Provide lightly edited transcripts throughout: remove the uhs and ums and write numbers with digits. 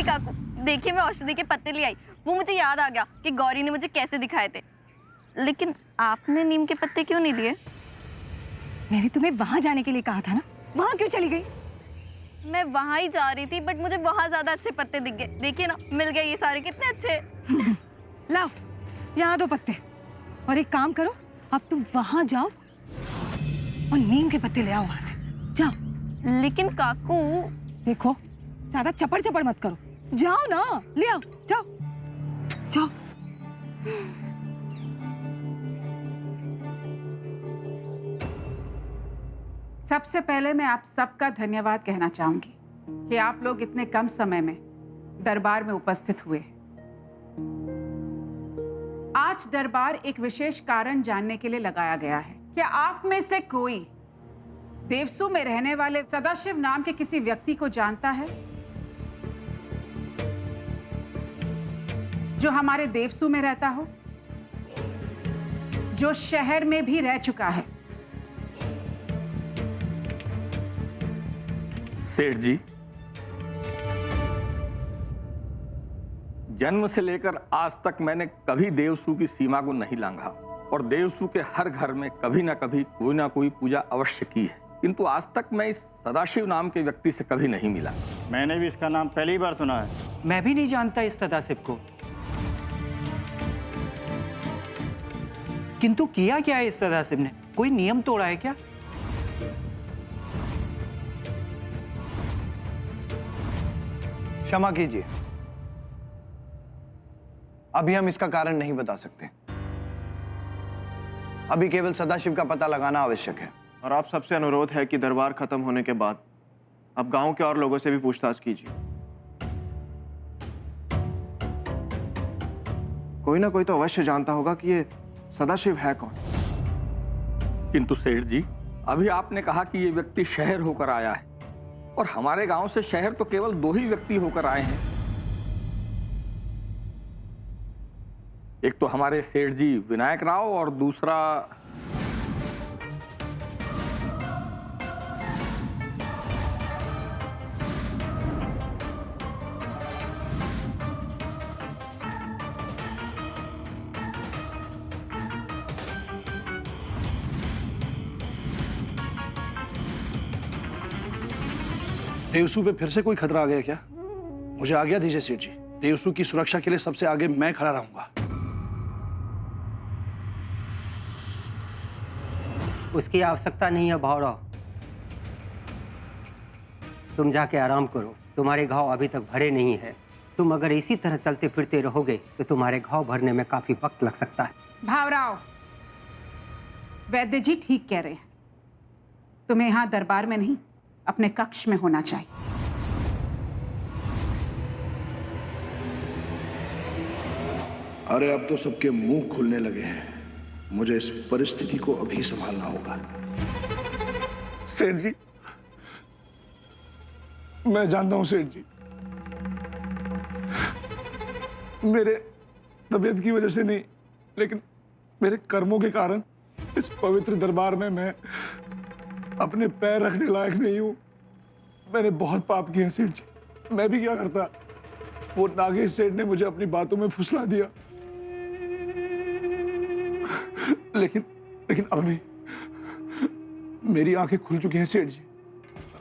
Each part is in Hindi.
काकू, देखिए मैं औषधि के पत्ते ले आई। वो मुझे याद आ गया कि गौरी ने मुझे कैसे दिखाए थे। लेकिन आपने नीम के पत्ते क्यों नहीं लिए? मैंने तुम्हें वहां जाने के लिए कहा था ना, वहां क्यों चली गई? मैं वहां ही जा रही थी, बट मुझे बहुत ज्यादा अच्छे पत्ते दिख गए। देखिए ना, मिल गए ये सारे, कितने अच्छे। लाओ, यहाँ दो पत्ते। और एक काम करो, अब तुम वहां जाओ और नीम के पत्ते ले आओ वहां से। जाओ। लेकिन काकू, देखो, ज्यादा चपड़ चपड़ मत करो। जाओ ना, ले आओ, जाओ जाओ। सबसे पहले मैं आप सबका धन्यवाद कहना चाहूंगी कि आप लोग इतने कम समय में दरबार में उपस्थित हुए। आज दरबार एक विशेष कारण जानने के लिए लगाया गया है। क्या आप में से कोई देवसू में रहने वाले सदाशिव नाम के किसी व्यक्ति को जानता है जो हमारे देवसू में रहता हो, जो शहर में भी रह चुका है? सेठ जी, जन्म से लेकर आज तक मैंने कभी देवसू की सीमा को नहीं लांघा और देवसू के हर घर में कभी ना कभी कोई ना कोई पूजा अवश्य की है, किंतु आज तक मैं इस सदाशिव नाम के व्यक्ति से कभी नहीं मिला। मैंने भी इसका नाम पहली बार सुना है। मैं भी नहीं जानता इस सदाशिव को। किंतु किया क्या है इस सदाशिव ने? कोई नियम तोड़ा है क्या? क्षमा कीजिए, अभी हम इसका कारण नहीं बता सकते। अभी केवल सदाशिव का पता लगाना आवश्यक है। और आप सबसे अनुरोध है कि दरबार खत्म होने के बाद आप गांव के और लोगों से भी पूछताछ कीजिए। कोई ना कोई तो अवश्य जानता होगा कि ये सदाशिव है कौन। किंतु सेठ जी, अभी आपने कहा कि ये व्यक्ति शहर होकर आया है और हमारे गांव से शहर तो केवल 2 ही व्यक्ति होकर आए हैं। एक तो हमारे सेठ जी विनायक राव और दूसरा देवसू पे फिर से कोई खतरा आ गया क्या? मुझे आज्ञा दीजिए सेठ जी, देवसू की सुरक्षा के लिए सबसे आगे मैं खड़ा रहूंगा। उसकी आवश्यकता नहीं है भावराव। तुम जाके आराम करो, तुम्हारे घाव अभी तक भरे नहीं है। तुम अगर इसी तरह चलते फिरते रहोगे तो तुम्हारे घाव भरने में काफी वक्त लग सकता है। भावराव, वैद्य जी ठीक कह रहे हैं। तुम्हें यहां दरबार में नहीं, अपने कक्ष में होना चाहिए। अरे अब तो सबके मुंह खुलने लगे हैं, मुझे इस परिस्थिति को अभी संभालना होगा। सेठ जी, मैं जानता हूं सेठ जी, मेरे तबीयत की वजह से नहीं, लेकिन मेरे कर्मों के कारण इस पवित्र दरबार में मैं अपने पैर रखने लायक नहीं हूं। मैंने बहुत पाप किया सेठ जी। मैं भी क्या करता, वो नागेश सेठ ने मुझे अपनी बातों में फुसला दिया, लेकिन अब नहीं। मेरी आंखें खुल चुकी हैं सेठ जी।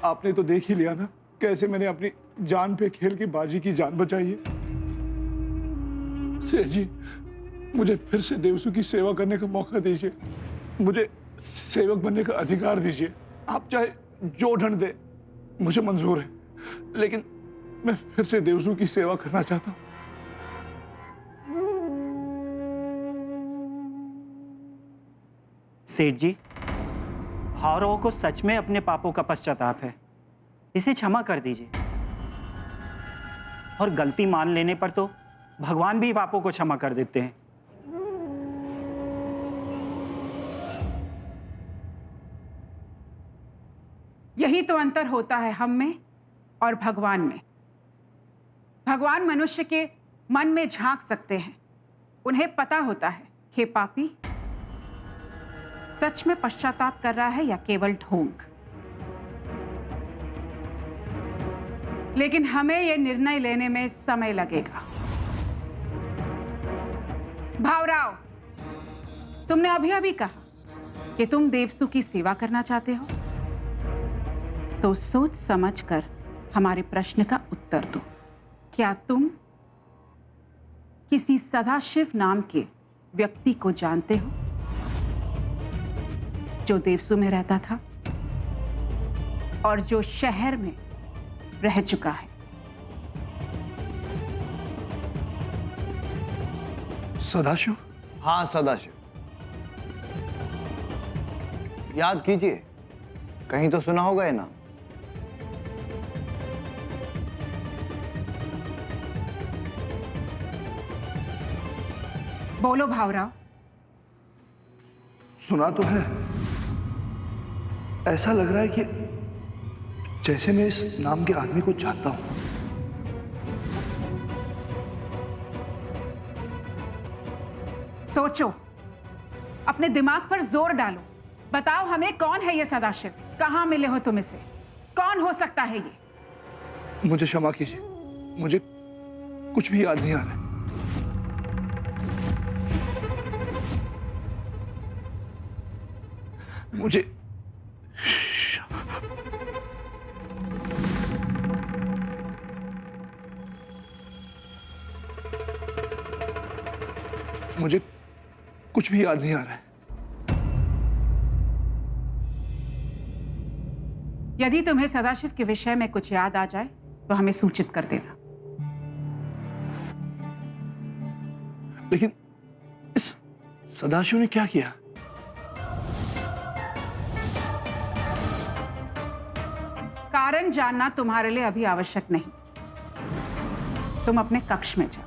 आपने तो देख ही लिया ना कैसे मैंने अपनी जान पे खेल के बाजी की जान बचाई है। सेठ जी, मुझे फिर से देवसू की सेवा करने का मौका दीजिए, मुझे सेवक बनने का अधिकार दीजिए। आप चाहे जो दंड दे मुझे मंजूर है, लेकिन मैं फिर से देवसू की सेवा करना चाहता हूं। सेठ जी, भावराव को सच में अपने पापों का पश्चाताप है। इसे क्षमा कर दीजिए। और गलती मान लेने पर तो भगवान भी पापों को क्षमा कर देते हैं। यही तो अंतर होता है हम में और भगवान में। भगवान मनुष्य के मन में झांक सकते हैं। उन्हें पता होता है कि पापी सच में पश्चाताप कर रहा है या केवल ढोंग। लेकिन हमें यह निर्णय लेने में समय लगेगा। भावराव, तुमने अभी अभी कहा कि तुम देवसु की सेवा करना चाहते हो, तो सोच समझकर हमारे प्रश्न का उत्तर दो। क्या तुम किसी सदाशिव नाम के व्यक्ति को जानते हो जो देवसु में रहता था और जो शहर में रह चुका है? सदाशिव? हाँ सदाशिव, याद कीजिए, कहीं तो सुना होगा ये नाम। बोलो भावराव। सुना तो है। ऐसा लग रहा है कि जैसे मैं इस नाम के आदमी को जानता हूं। सोचो, अपने दिमाग पर जोर डालो, बताओ हमें कौन है ये सदाशिव? कहां मिले हो तुम इसे? कौन हो सकता है ये? मुझे क्षमा कीजिए, मुझे कुछ भी याद नहीं आ रहा है। मुझे कुछ भी याद नहीं आ रहा है। यदि तुम्हें सदाशिव के विषय में कुछ याद आ जाए तो हमें सूचित कर देना। लेकिन इस सदाशिव ने क्या किया? कारण जानना तुम्हारे लिए अभी आवश्यक नहीं। तुम अपने कक्ष में जाओ।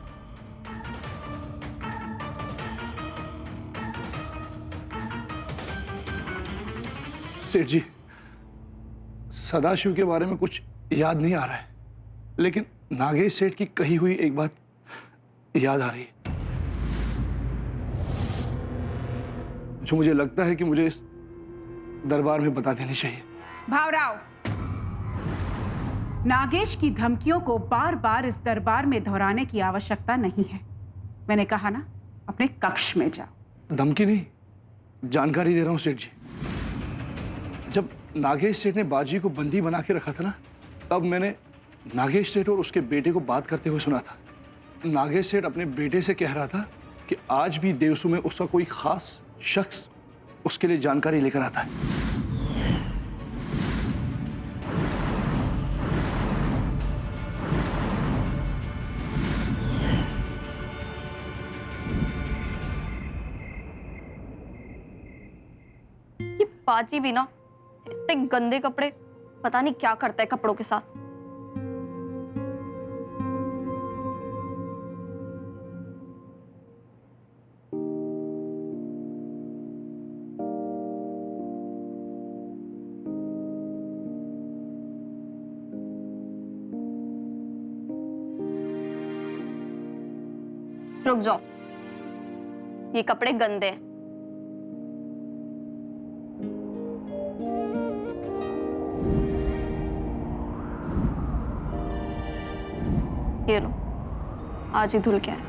सेठ जी, सदाशिव के बारे में कुछ याद नहीं आ रहा है, लेकिन नागेश सेठ की कही हुई एक बात याद आ रही है, जो मुझे लगता है कि मुझे इस दरबार में बता देनी चाहिए। भावराव, नागेश की धमकियों को बार बार इस दरबार में दोहराने की आवश्यकता नहीं है। मैंने कहा ना, अपने कक्ष में जाओ। धमकी नहीं, जानकारी दे रहा हूं सेठ जी। जब नागेश सेठ ने बाजी को बंदी बना के रखा था ना, तब मैंने नागेश सेठ और उसके बेटे को बात करते हुए सुना था। नागेश सेठ अपने बेटे से कह रहा था कि आज भी देवसू में उसका कोई खास शख्स उसके लिए जानकारी लेकर आता है। ये बाजी भी ना, इतने गंदे कपड़े, पता नहीं क्या करता है कपड़ों के साथ। रुक जाओ, ये कपड़े गंदे हैं। ये लो, आज ही धुल के आए।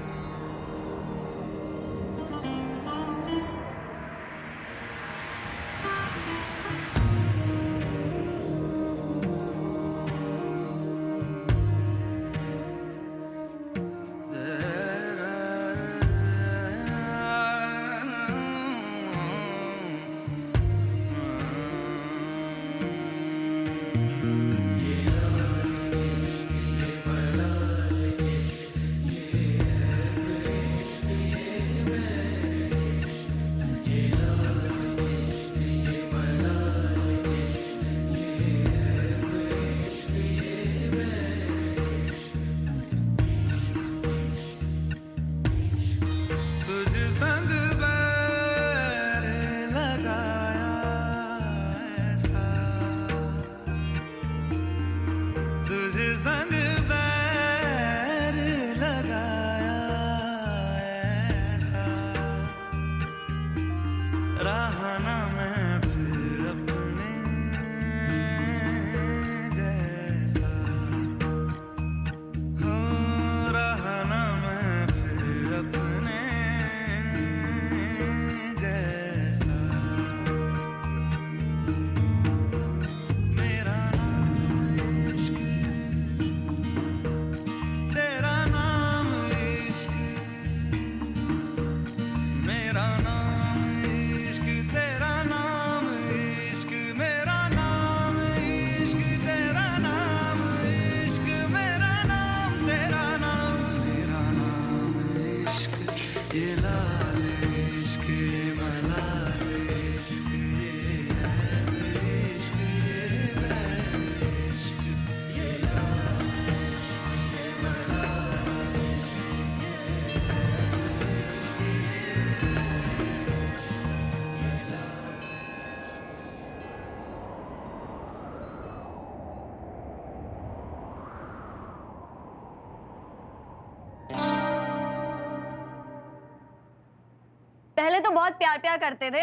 बहुत प्यार प्यार करते थे।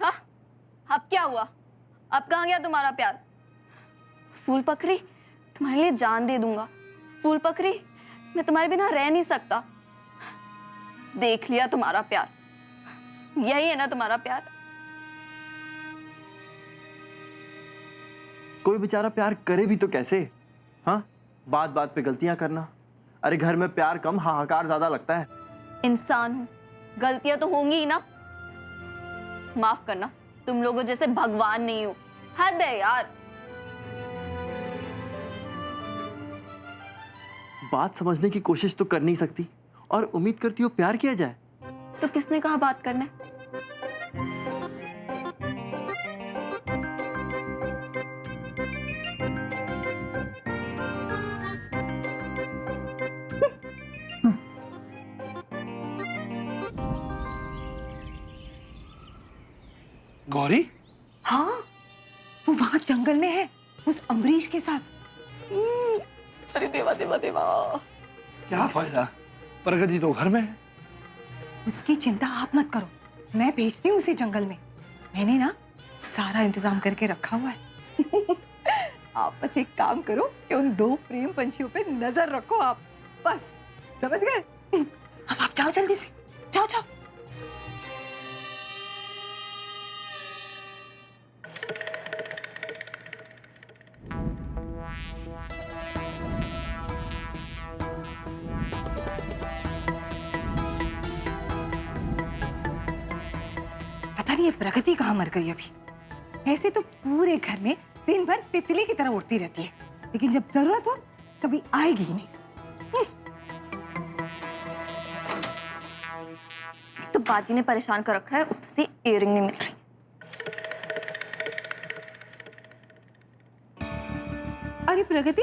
हाँ, अब क्या हुआ? अब कहाँ गया तुम्हारा प्यार? फूल पकड़ी, तुम्हारे लिए जान दे दूंगा। फूल पकड़ी, मैं तुम्हारे बिना रह नहीं सकता। देख लिया तुम्हारा प्यार, यही है ना तुम्हारा प्यार? कोई बेचारा प्यार करे भी तो कैसे? हाँ, बात बात पे गलतियां करना। अरे घर में प्यार कम, हाहाकार ज्यादा लगता है। इंसान हूं, गलतियां तो होंगी ही ना। माफ करना, तुम लोगों जैसे भगवान नहीं हो। हद है यार। बात समझने की कोशिश तो कर नहीं सकती और उम्मीद करती हो प्यार किया जाए। तो किसने कहा बात करना है? गौरी, हाँ, वो वहां जंगल में है उस अम्बरीश के साथ। अरे देवा देवा देवा। क्या फायदा, प्रगति तो घर में है। उसकी चिंता आप मत करो, मैं भेजती हूँ उसे जंगल में। मैंने ना सारा इंतजाम करके रखा हुआ है। आप बस एक काम करो कि उन दो प्रेम पंछियों पे नजर रखो आप, बस समझ गए? अब आप जाओ जल्दी से, जाओ जाओ। पता नहीं ये प्रगति कहाँ मर गई अभी। ऐसे तो पूरे घर में दिन भर तितली की तरह उड़ती रहती है, लेकिन जब जरूरत हो कभी आएगी ही नहीं। तो बाजी ने परेशान कर रखा है, ऊपर से इयररिंग नहीं मिल रही। अरे प्रगति,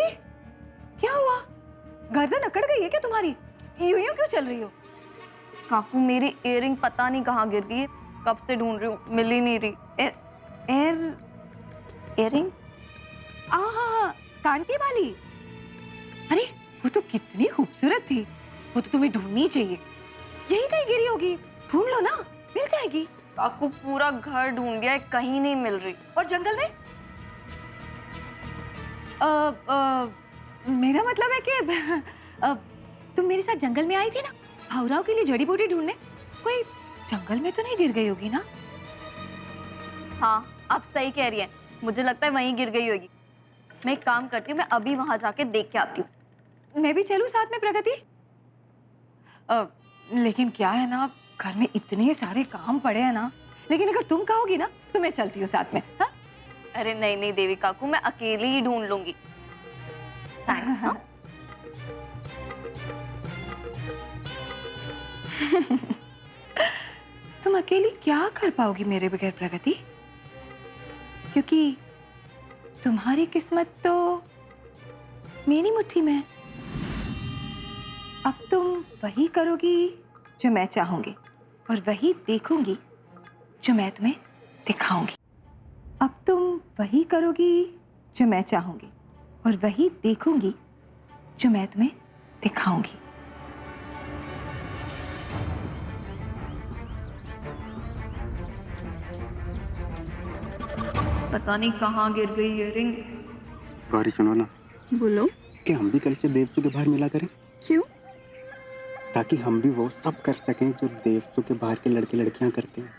क्या हुआ? गर्दन अकड़ गई है क्या तुम्हारी? यूं यूं क्यों चल रही हो? काकू, मेरी इयररिंग पता नहीं कहाँ गिर गई है। कब से ढूंढ रही हूँ, मिल ही नहीं रही। इयररिंग? हाँ, कान की वाली। अरे वो तो कितनी खूबसूरत थी, वो तो तुम्हें ढूंढनी चाहिए। यही कहीं गिरी होगी, ढूंढ लो ना, मिल जाएगी। काकू, पूरा घर ढूंढ लिया है, कहीं नहीं मिल रही। और जंगल में? मेरा मतलब है कि तुम मेरे साथ जंगल में आई थी ना भौराव के लिए जड़ी बूटी ढूंढने, कोई जंगल में तो नहीं गिर गई होगी ना? हाँ, आप सही कह रही हैं, मुझे लगता है वहीं गिर गई होगी। मैं एक काम करती हूँ, मैं अभी वहां जाके देख के आती हूँ। मैं भी चलूं साथ में प्रगति? लेकिन क्या है ना, घर में इतने सारे काम पड़े हैं ना, लेकिन अगर तुम कहोगी ना तो मैं चलती हूँ साथ में। हाँ? अरे नहीं नहीं देवी काकू, मैं अकेली ही ढूंढ लूंगी। थैंक्स। हाँ? तुम अकेली क्या कर पाओगी मेरे बगैर प्रगति? क्योंकि तुम्हारी किस्मत तो मेरी मुट्ठी में है। अब तुम वही करोगी जो मैं चाहूंगी और वही देखूंगी जो मैं तुम्हें दिखाऊंगी। अब तुम वही करोगी जो मैं चाहूंगी और वही देखूंगी जो मैं तुम्हें दिखाऊंगी। पता नहीं कहाँ गिर गई इयररिंग। गौरी सुनो ना, बोलो। कि हम भी कल से देवसू के बाहर मिला करें, क्यों? ताकि हम भी वो सब कर सकें जो देवसू के बाहर के लड़के लड़कियां करते हैं।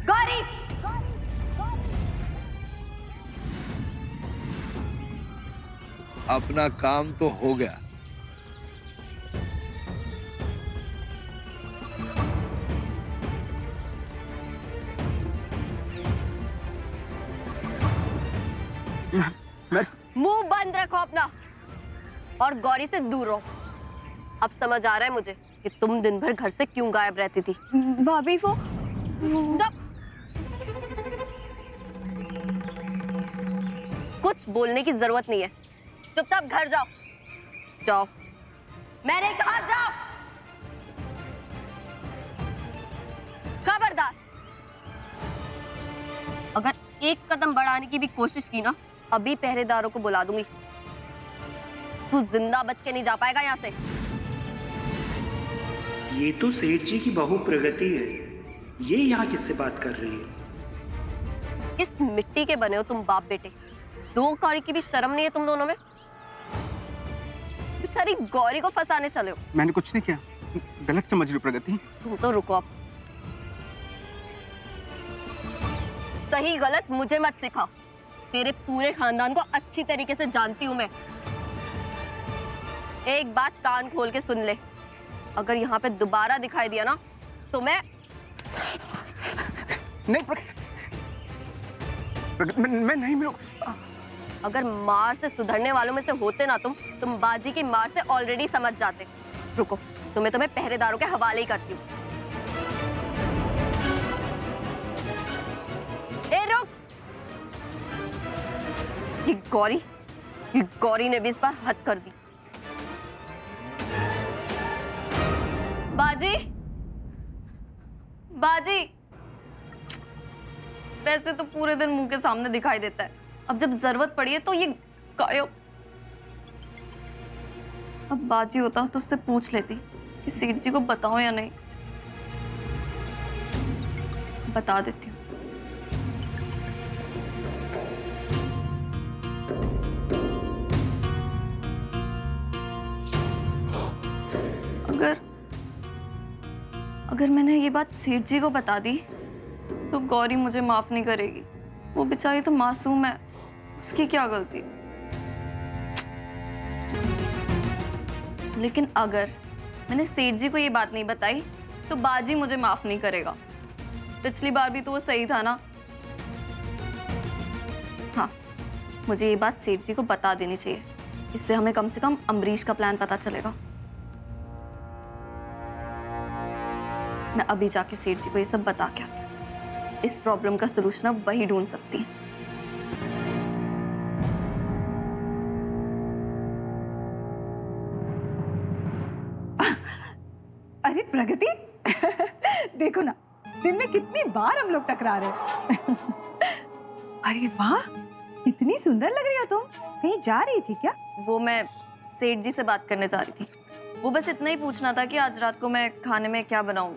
गौरी! अपना काम तो हो गया। मुंह बंद रखो अपना और गौरी से दूर रहो। अब समझ आ रहा है मुझे कि तुम दिन भर घर से क्यों गायब रहती थी। भाभी वो चुप! कुछ बोलने की जरूरत नहीं है, चुपचाप घर जाओ। जाओ, मैंने कहा जाओ। अगर एक कदम बढ़ाने की भी कोशिश की ना, अभी पहरेदारों को बुला दूंगी। तू जिंदा बच के नहीं जा पाएगा यहाँ से। ये तो सेठ जी की बहू प्रगति है, ये यहाँ किससे बात कर रही है? इस मिट्टी के बने हो तुम बाप बेटे, दो कौड़ी की भी शर्म नहीं है तुम दोनों में। बेचारी गौरी को फंसाने चले हो। मैंने कुछ नहीं किया, गलत समझ रही हो प्रगति। तुम तो रुको अब, सही गलत मुझे मत सिखाओ, तेरे पूरे खानदान को अच्छी तरीके से जानती हूं मैं। एक बात कान खोल के सुन ले, अगर यहाँ पे दोबारा दिखाई दिया ना तो मैं नहीं मैं नहीं मिलूं। अगर मार से सुधरने वालों में से होते ना तुम बाजी की मार से ऑलरेडी समझ जाते। रुको, तुम्हें पहरेदारों के हवाले ही करती हूँ। ए रुक! ये गौरी ने भी इस बार हद कर दी। बाजी वैसे तो पूरे दिन मुंह के सामने दिखाई देता है, अब जब जरूरत पड़ी है तो ये गायब। अब बाजी होता तो उससे पूछ लेती कि सेठ जी को बताओ या नहीं। बता देती हूँ। अगर मैंने ये बात सेठ जी को बता दी तो गौरी मुझे माफ नहीं करेगी। वो बेचारी तो मासूम है, उसकी क्या गलती। लेकिन अगर मैंने सेठ जी को ये बात नहीं बताई तो बाजी मुझे माफ नहीं करेगा। पिछली बार भी तो वो सही था ना। हाँ, मुझे ये बात सेठ जी को बता देनी चाहिए, इससे हमें कम से कम अम्बरीश का प्लान पता चलेगा। मैं अभी जाके सेठ जी को ये सब बता के आती हूँ। इस प्रॉब्लम का सलूशन अब वही ढूंढ सकती है। अरे प्रगति देखो ना, दिन में कितनी बार हम लोग टकरा रहे हैं। अरे वाह, कितनी सुंदर लग रही हो तुम। कहीं जा रही थी क्या? वो मैं सेठ जी से बात करने जा रही थी। वो बस इतना ही पूछना था कि आज रात को मैं खाने में क्या बनाऊं।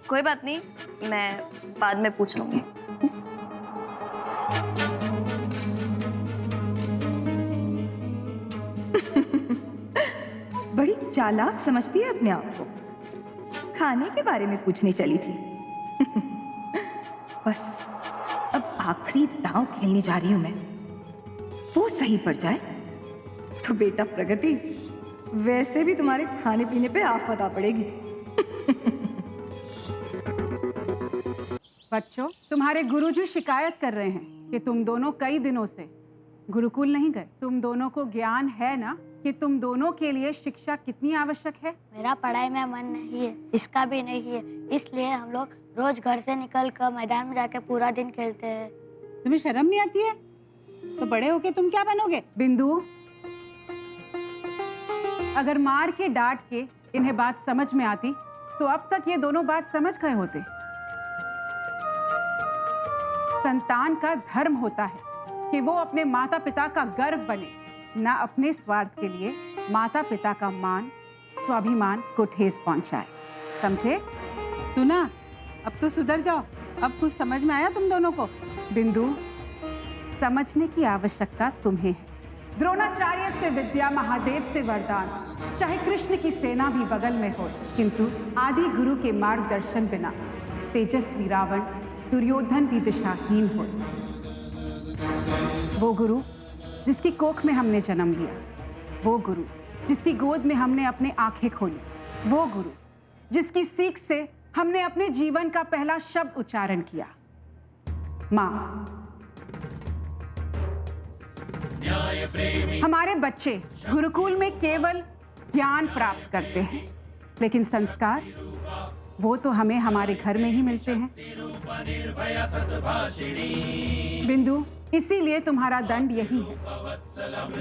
कोई बात नहीं, मैं बाद में पूछ लूंगी। बड़ी चालाक समझती है अपने आप को। खाने के बारे में पूछने चली थी। बस अब आखिरी दांव खेलने जा रही हूं मैं। वो सही पड़ जाए तो बेटा प्रगति, वैसे भी तुम्हारे खाने पीने पे आफत आ पड़ेगी। बच्चों, तुम्हारे गुरुजी शिकायत कर रहे हैं कि तुम दोनों कई दिनों से गुरुकुल नहीं गए। तुम दोनों को ज्ञान है ना कि तुम दोनों के लिए शिक्षा कितनी आवश्यक है। मेरा पढ़ाई में मन नहीं है, इसका भी नहीं है, इसलिए हम लोग रोज घर से निकल कर मैदान में जाके पूरा दिन खेलते हैं। तुम्हें शर्म नहीं आती है? तो बड़े होके तुम क्या बनोगे? बिंदु, अगर मार के डांट के इन्हें बात समझ में आती तो अब तक ये दोनों बात समझ गए होते। संतान का धर्म होता है कि वो अपने माता पिता का गर्व बने, ना अपने स्वार्थ के लिए माता पिता का मान स्वाभिमान को ठेस पहुंचाए। समझे? सुना? अब तो सुधर जाओ। अब कुछ समझ में आया तुम दोनों को? बिंदु, समझने की आवश्यकता तुम्हें है। द्रोणाचार्य से विद्या, महादेव से वरदान, चाहे कृष्ण की सेना भी बगल में हो, किंतु आदि गुरु के मार्गदर्शन बिना तेजस्वी रावण, दुर्योधन भी दिशाहीन हो। वो गुरु जिसकी कोख में हमने जन्म लिया, वो गुरु जिसकी गोद में हमने अपने आंखें खोली, वो गुरु जिसकी सीख से हमने अपने जीवन का पहला शब्द उच्चारण किया, मां। हमारे बच्चे गुरुकुल में केवल ज्ञान प्राप्त करते हैं, लेकिन संस्कार वो तो हमें हमारे घर में ही मिलते हैं। बिंदु, इसीलिए तुम्हारा दंड यही है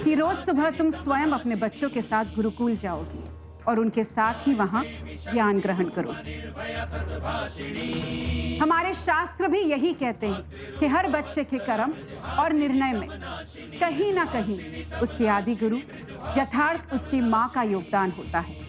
कि रोज सुबह तुम स्वयं अपने बच्चों के साथ गुरुकुल जाओगी और उनके साथ ही वहां ज्ञान ग्रहण करो। हमारे शास्त्र भी यही कहते हैं कि हर बच्चे के कर्म और निर्णय में कहीं ना कहीं उसके आदि गुरु यथार्थ उसकी माँ का योगदान होता है।